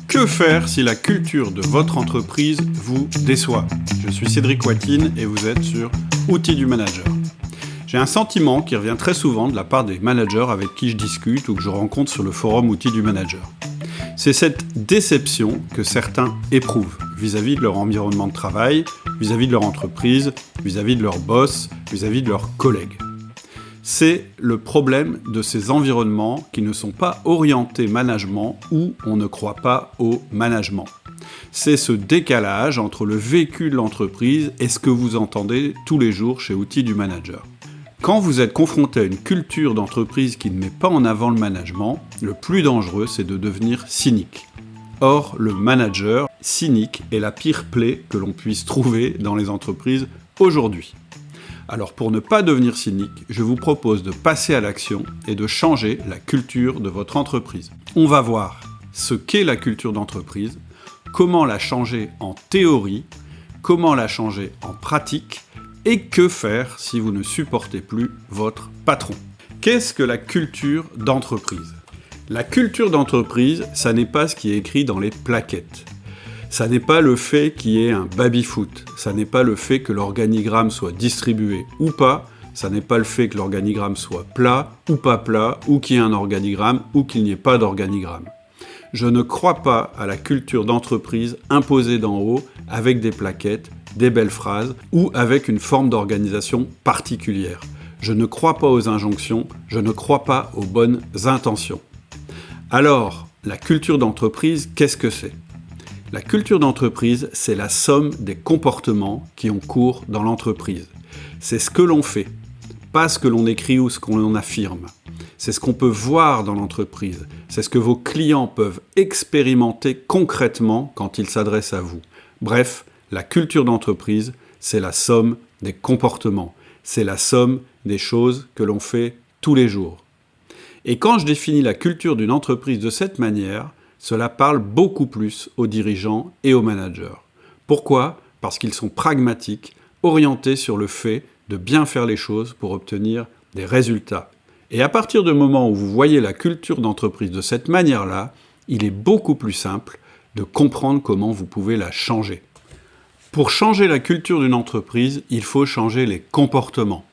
Que faire si la culture de votre entreprise vous déçoit? Je suis Cédric Watine et vous êtes sur Outils du Manager. J'ai un sentiment qui revient très souvent de la part des managers avec qui je discute ou que je rencontre sur le forum Outils du Manager. C'est cette déception que certains éprouvent vis-à-vis de leur environnement de travail, vis-à-vis de leur entreprise, vis-à-vis de leur boss, vis-à-vis de leurs collègues. C'est le problème de ces environnements qui ne sont pas orientés management ou on ne croit pas au management. C'est ce décalage entre le vécu de l'entreprise et ce que vous entendez tous les jours chez Outils du Manager. Quand vous êtes confronté à une culture d'entreprise qui ne met pas en avant le management, le plus dangereux, c'est de devenir cynique. Or, le manager cynique est la pire plaie que l'on puisse trouver dans les entreprises aujourd'hui. Alors pour ne pas devenir cynique, je vous propose de passer à l'action et de changer la culture de votre entreprise. On va voir ce qu'est la culture d'entreprise, comment la changer en théorie, comment la changer en pratique et que faire si vous ne supportez plus votre patron. Qu'est-ce que la culture d'entreprise? La culture d'entreprise, ça n'est pas ce qui est écrit dans les plaquettes. Ça n'est pas le fait qu'il y ait un baby-foot, ça n'est pas le fait que l'organigramme soit distribué ou pas, ça n'est pas le fait que l'organigramme soit plat ou pas plat, ou qu'il y ait un organigramme ou qu'il n'y ait pas d'organigramme. Je ne crois pas à la culture d'entreprise imposée d'en haut avec des plaquettes, des belles phrases ou avec une forme d'organisation particulière. Je ne crois pas aux injonctions, je ne crois pas aux bonnes intentions. Alors, la culture d'entreprise, qu'est-ce que c'est ? La culture d'entreprise, c'est la somme des comportements qui ont cours dans l'entreprise. C'est ce que l'on fait, pas ce que l'on écrit ou ce qu'on affirme. C'est ce qu'on peut voir dans l'entreprise. C'est ce que vos clients peuvent expérimenter concrètement quand ils s'adressent à vous. Bref, la culture d'entreprise, c'est la somme des comportements. C'est la somme des choses que l'on fait tous les jours. Et quand je définis la culture d'une entreprise de cette manière, cela parle beaucoup plus aux dirigeants et aux managers. Pourquoi ? Parce qu'ils sont pragmatiques, orientés sur le fait de bien faire les choses pour obtenir des résultats. Et à partir du moment où vous voyez la culture d'entreprise de cette manière-là, il est beaucoup plus simple de comprendre comment vous pouvez la changer. Pour changer la culture d'une entreprise, il faut changer les comportements.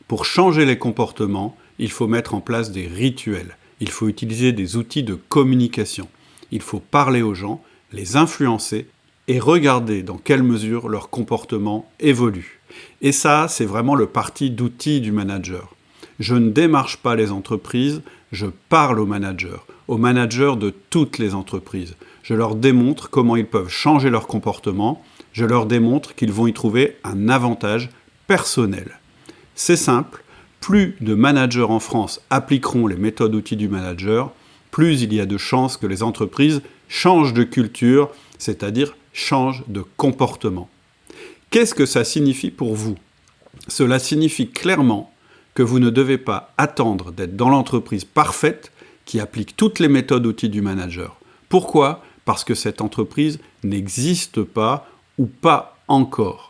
Pour changer les comportements, il faut mettre en place des rituels. Il faut utiliser des outils de communication. Il faut parler aux gens, les influencer et regarder dans quelle mesure leur comportement évolue. Et ça, c'est vraiment le parti d'outils du manager. Je ne démarche pas les entreprises, je parle aux managers de toutes les entreprises. Je leur démontre comment ils peuvent changer leur comportement, je leur démontre qu'ils vont y trouver un avantage personnel. C'est simple, plus de managers en France appliqueront les méthodes outils du manager, plus il y a de chances que les entreprises changent de culture, c'est-à-dire changent de comportement. Qu'est-ce que ça signifie pour vous ? Cela signifie clairement que vous ne devez pas attendre d'être dans l'entreprise parfaite qui applique toutes les méthodes outils du manager. Pourquoi ? Parce que cette entreprise n'existe pas ou pas encore.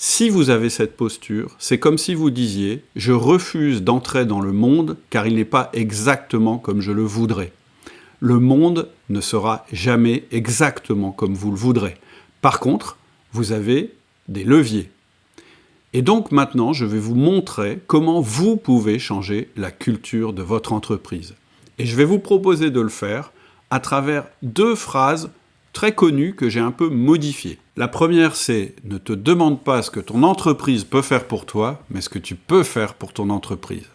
Si vous avez cette posture, c'est comme si vous disiez « Je refuse d'entrer dans le monde car il n'est pas exactement comme je le voudrais ». Le monde ne sera jamais exactement comme vous le voudrez. Par contre, vous avez des leviers. Et donc maintenant, je vais vous montrer comment vous pouvez changer la culture de votre entreprise. Et je vais vous proposer de le faire à travers 2 phrases très connues que j'ai un peu modifiées. La première, c'est « Ne te demande pas ce que ton entreprise peut faire pour toi, mais ce que tu peux faire pour ton entreprise ».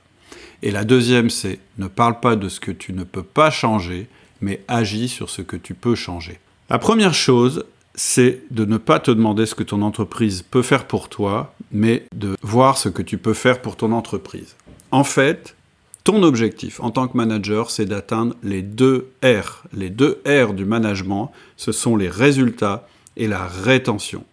Et la deuxième, c'est « Ne parle pas de ce que tu ne peux pas changer, mais agis sur ce que tu peux changer ». La première chose, c'est de ne pas te demander ce que ton entreprise peut faire pour toi, mais de voir ce que tu peux faire pour ton entreprise. En fait, ton objectif en tant que manager, c'est d'atteindre les 2 R. Les 2 R du management, ce sont les résultats et la rétention.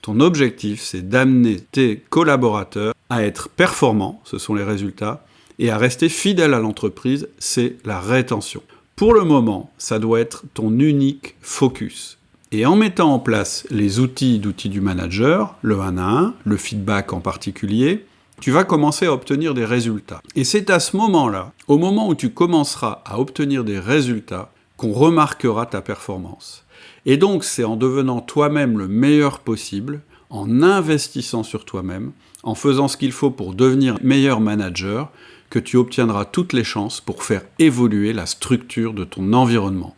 Ton objectif, c'est d'amener tes collaborateurs à être performants, ce sont les résultats, et à rester fidèles à l'entreprise, c'est la rétention. Pour le moment, ça doit être ton unique focus. Et en mettant en place les outils du manager, le 1 à 1, le feedback en particulier, tu vas commencer à obtenir des résultats. Et c'est à ce moment-là, au moment où tu commenceras à obtenir des résultats, qu'on remarquera ta performance. Et donc, c'est en devenant toi-même le meilleur possible, en investissant sur toi-même, en faisant ce qu'il faut pour devenir meilleur manager, que tu obtiendras toutes les chances pour faire évoluer la structure de ton environnement.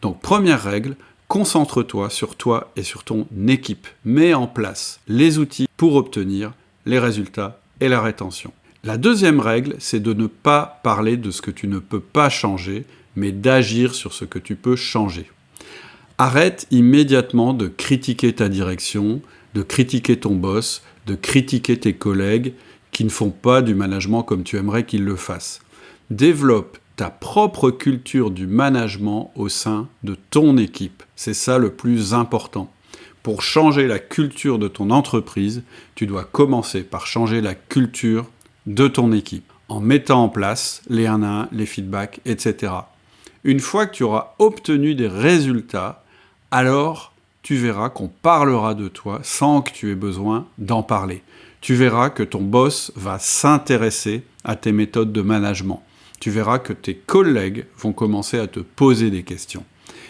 Donc, première règle, concentre-toi sur toi et sur ton équipe. Mets en place les outils pour obtenir les résultats et la rétention. La deuxième règle, c'est de ne pas parler de ce que tu ne peux pas changer, mais d'agir sur ce que tu peux changer. Arrête immédiatement de critiquer ta direction, de critiquer ton boss, de critiquer tes collègues qui ne font pas du management comme tu aimerais qu'ils le fassent. Développe ta propre culture du management au sein de ton équipe. C'est ça le plus important. Pour changer la culture de ton entreprise, tu dois commencer par changer la culture de ton équipe, en mettant en place les 1 à 1, les feedbacks, etc. Une fois que tu auras obtenu des résultats, alors tu verras qu'on parlera de toi sans que tu aies besoin d'en parler. Tu verras que ton boss va s'intéresser à tes méthodes de management. Tu verras que tes collègues vont commencer à te poser des questions.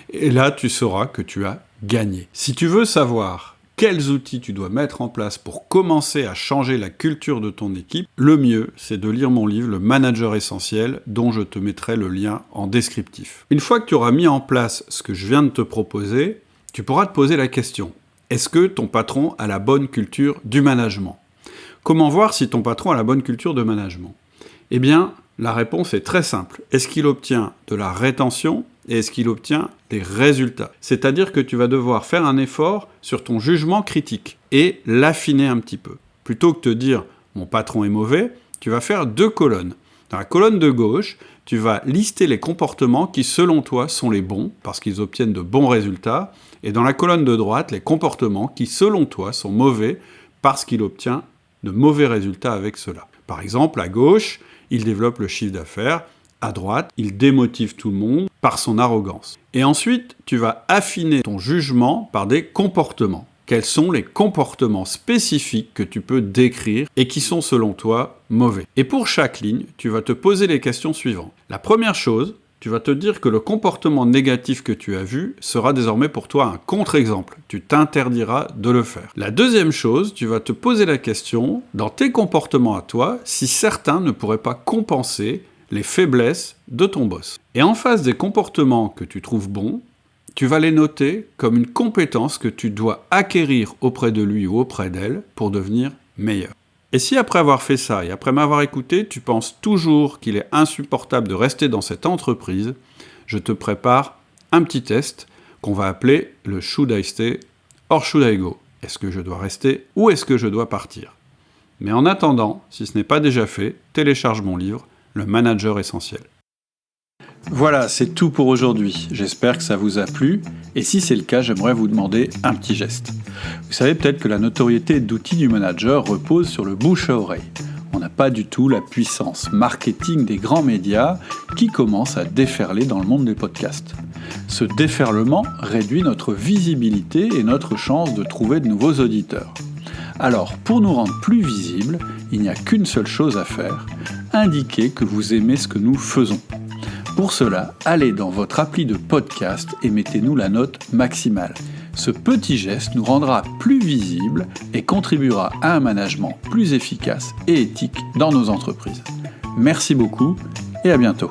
Et là, tu sauras que tu as gagné. Si tu veux savoir quels outils tu dois mettre en place pour commencer à changer la culture de ton équipe, le mieux, c'est de lire mon livre « Le Manager Essentiel » dont je te mettrai le lien en descriptif. Une fois que tu auras mis en place ce que je viens de te proposer, tu pourras te poser la question « Est-ce que ton patron a la bonne culture du management ?» Comment voir si ton patron a la bonne culture de management ? Eh bien, la réponse est très simple. Est-ce qu'il obtient de la rétention et est-ce qu'il obtient des résultats ? C'est-à-dire que tu vas devoir faire un effort sur ton jugement critique et l'affiner un petit peu. Plutôt que de te dire « mon patron est mauvais », tu vas faire 2 colonnes. Dans la colonne de gauche, tu vas lister les comportements qui, selon toi, sont les bons, parce qu'ils obtiennent de bons résultats. Et dans la colonne de droite, les comportements qui, selon toi, sont mauvais, parce qu'il obtient de mauvais résultats avec cela. Par exemple, à gauche, il développe le chiffre d'affaires. À droite, il démotive tout le monde par son arrogance. Et ensuite, tu vas affiner ton jugement par des comportements. Quels sont les comportements spécifiques que tu peux décrire et qui sont, selon toi, mauvais ? Et pour chaque ligne, tu vas te poser les questions suivantes. La première chose, tu vas te dire que le comportement négatif que tu as vu sera désormais pour toi un contre-exemple. Tu t'interdiras de le faire. La deuxième chose, tu vas te poser la question, dans tes comportements à toi, si certains ne pourraient pas compenser les faiblesses de ton boss. Et en face des comportements que tu trouves bons, tu vas les noter comme une compétence que tu dois acquérir auprès de lui ou auprès d'elle pour devenir meilleur. Et si après avoir fait ça et après m'avoir écouté, tu penses toujours qu'il est insupportable de rester dans cette entreprise, je te prépare un petit test qu'on va appeler le Should I Stay or Should I Go ? Est-ce que je dois rester ou est-ce que je dois partir ? Mais en attendant, si ce n'est pas déjà fait, télécharge mon livre, Le Manager Essentiel. Voilà, c'est tout pour aujourd'hui. J'espère que ça vous a plu. Et si c'est le cas, j'aimerais vous demander un petit geste. Vous savez peut-être que la notoriété d'Outils du Manager repose sur le bouche à oreille. On n'a pas du tout la puissance marketing des grands médias qui commencent à déferler dans le monde des podcasts. Ce déferlement réduit notre visibilité et notre chance de trouver de nouveaux auditeurs. Alors, pour nous rendre plus visibles, il n'y a qu'une seule chose à faire, indiquer que vous aimez ce que nous faisons. Pour cela, allez dans votre appli de podcast et mettez-nous la note maximale. Ce petit geste nous rendra plus visibles et contribuera à un management plus efficace et éthique dans nos entreprises. Merci beaucoup et à bientôt.